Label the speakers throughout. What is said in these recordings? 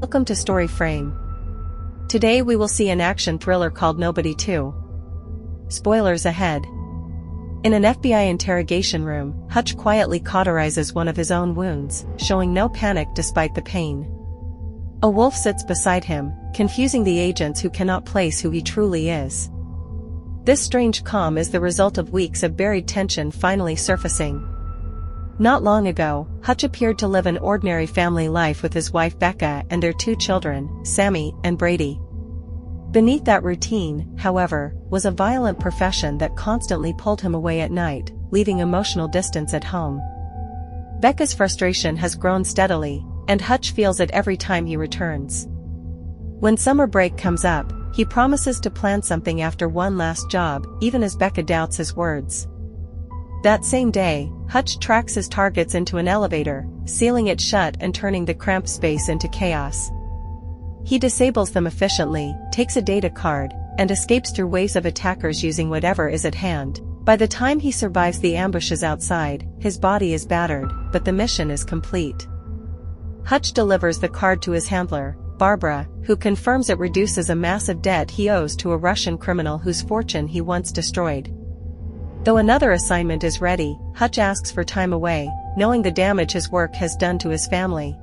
Speaker 1: Welcome to Story Frame. Today we will see an action thriller called Nobody 2. Spoilers ahead. In an FBI interrogation room, Hutch quietly cauterizes one of his own wounds, showing no panic despite the pain. A wolf sits beside him, confusing the agents who cannot place who he truly is. This strange calm is the result of weeks of buried tension finally surfacing. Not long ago, Hutch appeared to live an ordinary family life with his wife Becca and their 2 children, Sammy and Brady. Beneath that routine, however, was a violent profession that constantly pulled him away at night, leaving emotional distance at home. Becca's frustration has grown steadily, and Hutch feels it every time he returns. When summer break comes up, he promises to plan something after one last job, even as Becca doubts his words. That same day, Hutch tracks his targets into an elevator, sealing it shut and turning the cramped space into chaos. He disables them efficiently, takes a data card, and escapes through waves of attackers using whatever is at hand. By the time he survives the ambushes outside, his body is battered, but the mission is complete. Hutch delivers the card to his handler, Barbara, who confirms it reduces a massive debt he owes to a Russian criminal whose fortune he once destroyed. Though another assignment is ready, Hutch asks for time away, knowing the damage his work has done to his family.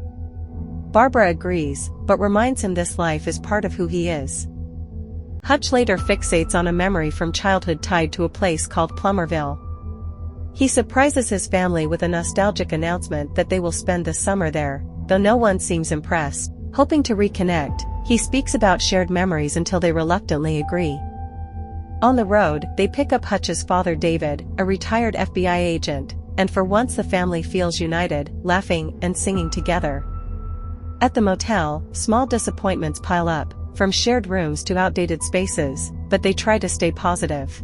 Speaker 1: Barbara agrees, but reminds him this life is part of who he is. Hutch later fixates on a memory from childhood tied to a place called Plummerville. He surprises his family with a nostalgic announcement that they will spend the summer there, though no one seems impressed. Hoping to reconnect, he speaks about shared memories until they reluctantly agree. On the road, they pick up Hutch's father David, a retired FBI agent, and for once the family feels united, laughing and singing together. At the motel, small disappointments pile up, from shared rooms to outdated spaces, but they try to stay positive.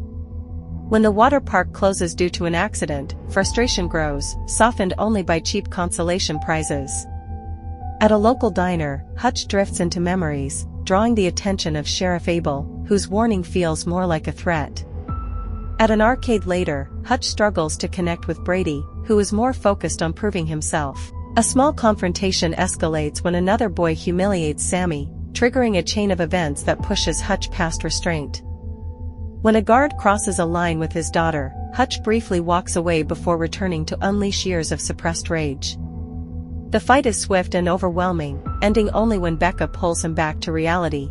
Speaker 1: When the water park closes due to an accident, frustration grows, softened only by cheap consolation prizes. At a local diner, Hutch drifts into memories, drawing the attention of Sheriff Abel, whose warning feels more like a threat. At an arcade later, Hutch struggles to connect with Brady, who is more focused on proving himself. A small confrontation escalates when another boy humiliates Sammy, triggering a chain of events that pushes Hutch past restraint. When a guard crosses a line with his daughter, Hutch briefly walks away before returning to unleash years of suppressed rage. The fight is swift and overwhelming, ending only when Becca pulls him back to reality.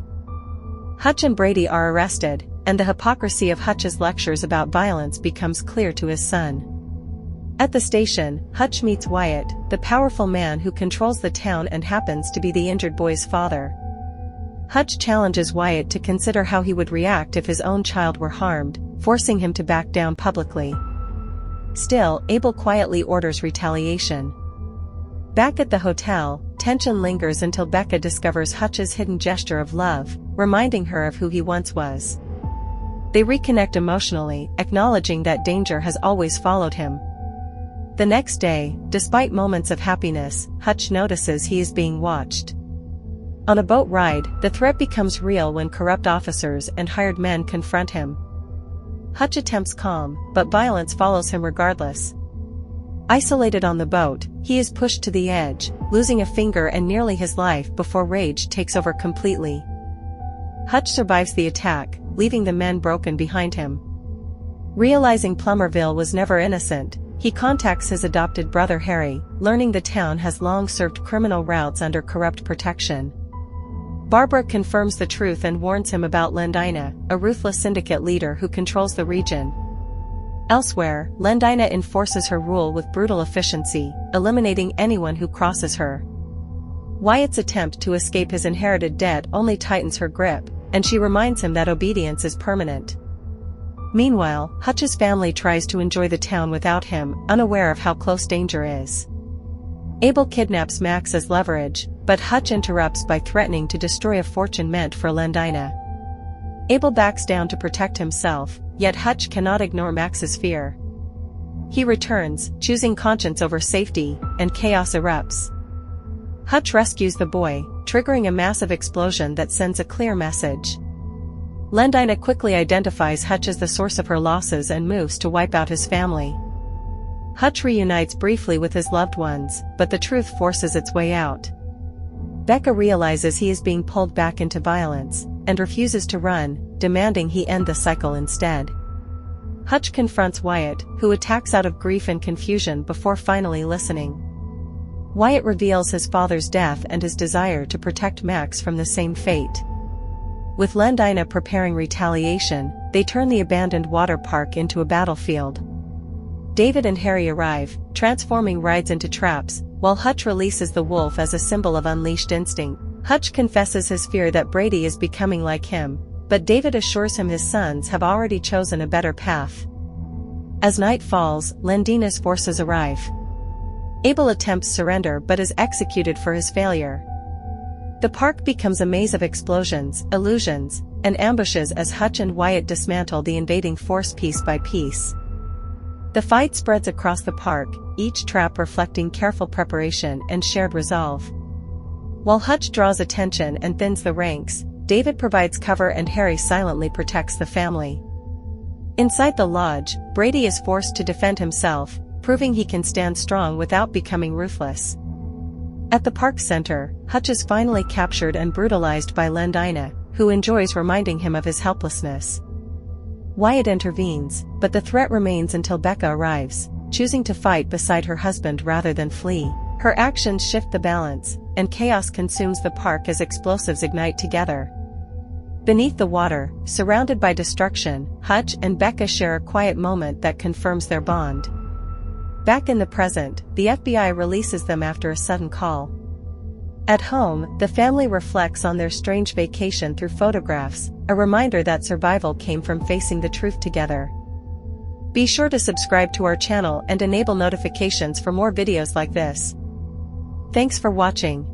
Speaker 1: Hutch and Brady are arrested, and the hypocrisy of Hutch's lectures about violence becomes clear to his son. At the station, Hutch meets Wyatt, the powerful man who controls the town and happens to be the injured boy's father. Hutch challenges Wyatt to consider how he would react if his own child were harmed, forcing him to back down publicly. Still, Abel quietly orders retaliation. Back at the hotel, tension lingers until Becca discovers Hutch's hidden gesture of love, reminding her of who he once was. They reconnect emotionally, acknowledging that danger has always followed him. The next day, despite moments of happiness, Hutch notices he is being watched. On a boat ride, the threat becomes real when corrupt officers and hired men confront him. Hutch attempts calm, but violence follows him regardless. Isolated on the boat, he is pushed to the edge, losing a finger and nearly his life before rage takes over completely. Hutch survives the attack, leaving the men broken behind him. Realizing Plummerville was never innocent, he contacts his adopted brother Harry, learning the town has long served criminal routes under corrupt protection. Barbara confirms the truth and warns him about Lendina, a ruthless syndicate leader who controls the region. Elsewhere, Lendina enforces her rule with brutal efficiency, eliminating anyone who crosses her. Wyatt's attempt to escape his inherited debt only tightens her grip, and she reminds him that obedience is permanent. Meanwhile, Hutch's family tries to enjoy the town without him, unaware of how close danger is. Abel kidnaps Max as leverage, but Hutch interrupts by threatening to destroy a fortune meant for Lendina. Abel backs down to protect himself, yet Hutch cannot ignore Max's fear. He returns, choosing conscience over safety, and chaos erupts. Hutch rescues the boy, triggering a massive explosion that sends a clear message. Lendina quickly identifies Hutch as the source of her losses and moves to wipe out his family. Hutch reunites briefly with his loved ones, but the truth forces its way out. Becca realizes he is being pulled back into violence, and refuses to run, demanding he end the cycle instead. Hutch confronts Wyatt, who attacks out of grief and confusion before finally listening. Wyatt reveals his father's death and his desire to protect Max from the same fate. With Lendina preparing retaliation, they turn the abandoned water park into a battlefield. David and Harry arrive, transforming rides into traps, while Hutch releases the wolf as a symbol of unleashed instinct. Hutch confesses his fear that Brady is becoming like him, but David assures him his sons have already chosen a better path. As night falls, Lendina's forces arrive. Abel attempts surrender but is executed for his failure. The park becomes a maze of explosions, illusions, and ambushes as Hutch and Wyatt dismantle the invading force piece by piece. The fight spreads across the park, each trap reflecting careful preparation and shared resolve. While Hutch draws attention and thins the ranks, David provides cover and Harry silently protects the family. Inside the lodge, Brady is forced to defend himself, proving he can stand strong without becoming ruthless. At the park center, Hutch is finally captured and brutalized by Lendina, who enjoys reminding him of his helplessness. Wyatt intervenes, but the threat remains until Becca arrives, choosing to fight beside her husband rather than flee. Her actions shift the balance, and chaos consumes the park as explosives ignite together. Beneath the water, surrounded by destruction, Hutch and Becca share a quiet moment that confirms their bond. Back in the present, the FBI releases them after a sudden call. At home, the family reflects on their strange vacation through photographs, a reminder that survival came from facing the truth together. Be sure to subscribe to our channel and enable notifications for more videos like this. Thanks for watching.